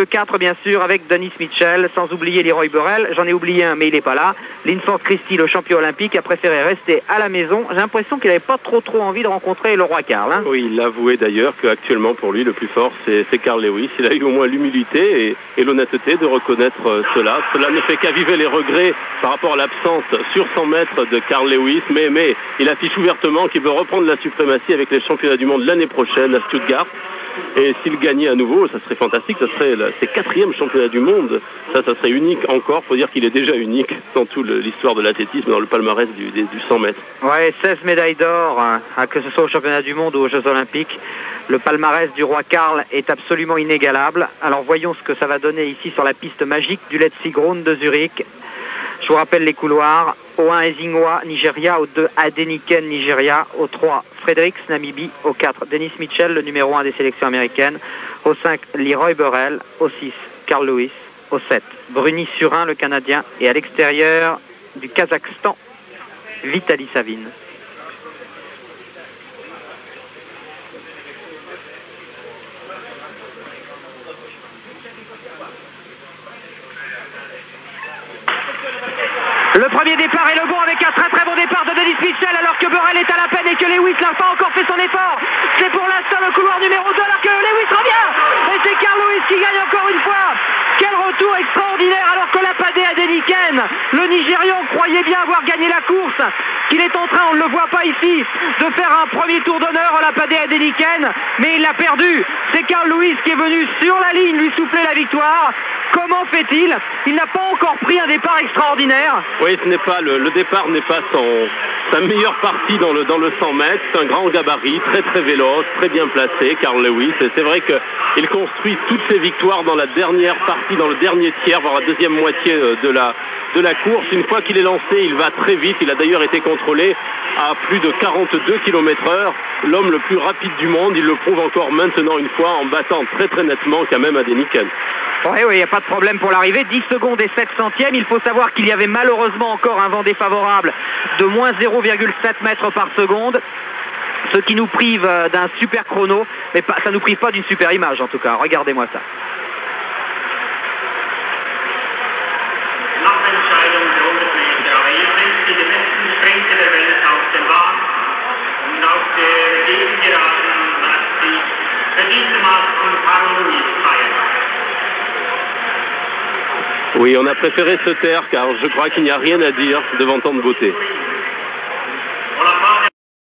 le 4 bien sûr avec Dennis Mitchell, sans oublier Leroy Burrell. J'en ai oublié un mais il n'est pas là. Linford Christie, le champion olympique, a préféré rester à la maison. J'ai l'impression qu'il n'avait pas trop envie de rencontrer le roi Karl. Hein. Oui, il avouait d'ailleurs qu'actuellement pour lui le plus fort c'est Carl Lewis. Il a eu au moins l'humilité et l'honnêteté de reconnaître cela. Cela ne fait qu'aviver les regrets par rapport à l'absence sur 100 mètres de Carl Lewis, mais il affiche ouvertement qu'il veut reprendre la suprématie avec les championnats du monde l'année prochaine à Stuttgart. Et s'il gagnait à nouveau, ça serait fantastique, ça serait ses 4e championnat du monde. Ça serait unique encore, faut dire qu'il est déjà unique dans toute l'histoire de l'athlétisme, dans le palmarès du 100 mètres. Ouais, 16 médailles d'or, hein, que ce soit aux championnats du monde ou aux Jeux olympiques. Le palmarès du roi Karl est absolument inégalable. Alors voyons ce que ça va donner ici sur la piste magique du Letzigrund de Zurich. Je vous rappelle les couloirs. Au 1, Ezinwa, Nigeria. Au 2, Adeniken, Nigeria. Au 3, Fredericks, Namibie. Au 4, Dennis Mitchell, le numéro 1 des sélections américaines. Au 5, Leroy Burrell. Au 6, Carl Lewis. Au 7, Bruni Surin, le Canadien. Et à l'extérieur du Kazakhstan, Vitaly Savine. Le premier départ est le bon avec un très bon départ de Dennis Mitchell alors que Burrell est à la peine et que Lewis n'a pas encore fait son effort. C'est pour l'instant le couloir numéro 2 alors que Lewis revient. Et c'est Carl Lewis qui gagne encore une fois. Quel retour extraordinaire alors que Lapade Adeniken, le Nigérian, croyait bien avoir gagné la course. Qu'il est en train, on ne le voit pas ici, de faire un premier tour d'honneur à Lapade Adeniken. Mais il l'a perdu. C'est Carl Lewis qui est venu sur la ligne lui souffler la victoire. Comment fait-il? Il n'a pas encore pris un départ extraordinaire. Oui, ce n'est pas le départ n'est pas sa meilleure partie dans le 100 mètres. C'est un grand gabarit, très véloce, très bien placé, Carl Lewis. Et c'est vrai qu'il construit toutes ses victoires dans la dernière partie, dans le dernier tiers, voire la deuxième moitié de la course. Une fois qu'il est lancé, il va très vite. Il a d'ailleurs été contrôlé à plus de 42 km/h. L'homme le plus rapide du monde, il le prouve encore maintenant une fois en battant très nettement quand même Adeniken. Oui, il n'y a pas de problème pour l'arrivée. 10 secondes et 7 centièmes. Il faut savoir qu'il y avait malheureusement encore un vent défavorable de moins 0,7 mètres par seconde. Ce qui nous prive d'un super chrono. Mais ça ne nous prive pas d'une super image en tout cas. Regardez-moi ça. Oui, on a préféré se taire car je crois qu'il n'y a rien à dire devant tant de beauté.